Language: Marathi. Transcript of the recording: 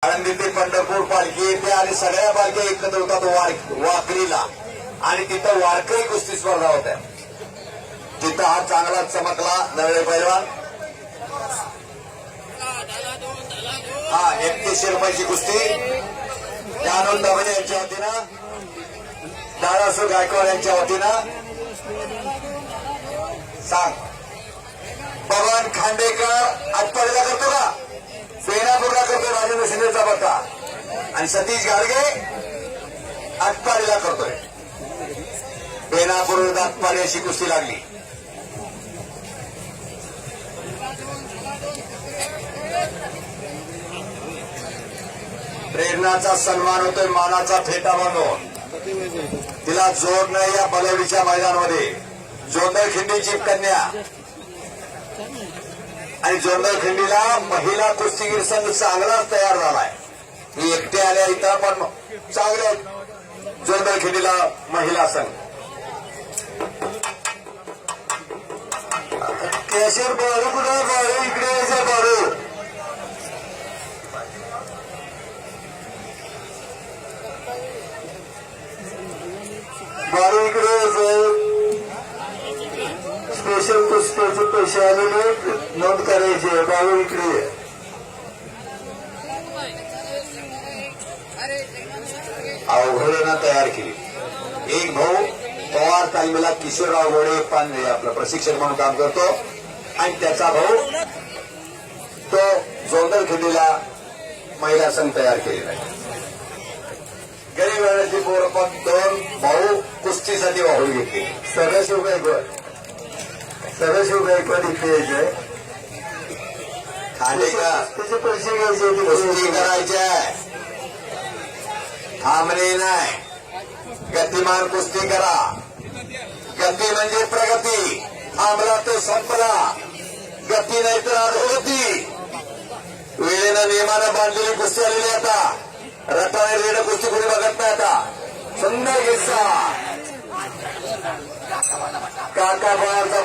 आळंदी ते पंढरपूर पालखी येते आणि सगळ्या पालख्या एकत्र होतात वाकरीला आणि तिथं वारकरी कुस्ती स्पर्धा होत्या. तिथं हा चांगला चमकला नवळे पैलवान. हा 31 रुपयाची कुस्ती ज्ञानोद दवणे यांच्या वतीनं, दादासू गायकवाड यांच्या वतीनं. सांग पवन खांडेकर आटपाडीला करतो का? बेनापूरला करतोय राजेंद्र शिंदेचा पत्ता आणि सतीश गाडगे आटपाडीला करतोय. बेनापूर आटपाडी अशी कुस्ती लागली. प्रेरणाचा सन्मान होतोय, मानाचा फेटा म्हणून. तिला जोड नाही या बलवीच्या मैदानामध्ये. जोंधळ खिंडीची कन्या आणि जोंधळ खिंडीला महिला कुस्तीगीर संघ चांगलाच तयार झालाय. मी एकटे आल्या इथं पण चांगले जोंधळ खिंडीला महिला संघ. केशर बाळू कुठे? बाळू इकडे यायचं. बाळू इकडे यायचं. स्पेशल कुस्त्याचे पैसे आलेले नोंद करायचे. बाळू इकडे. अवघडेनं तयार केली. एक भाऊ पवार तालमीला किशोरराव गोडे पांढरे आपलं प्रशिक्षक म्हणून काम करतो आणि त्याचा भाऊ तो जोंधळ खिंडीला महिला संघ तयार केलेला आहे. गरीब वेळाची पोरं पण दोन भाऊ कुस्तीसाठी वाहून घेतली. सदाशिव गायकवाड इकडे यायचे. खांडेकर त्याचे पैसे घ्यायचे. कुस्ती करायचे, थांबणे नाही. गतिमान कुस्ती करा. गती म्हणजे प्रगती. थांबला तो संपला. गती नाही तर अधोगती. वेळेनं नियमानं बांधलेली कुस्ती आलेली आता. रटाने रेड कुस्ती कोणी बघत नाही आता. सुंदर किस्सा. काका बाळाचा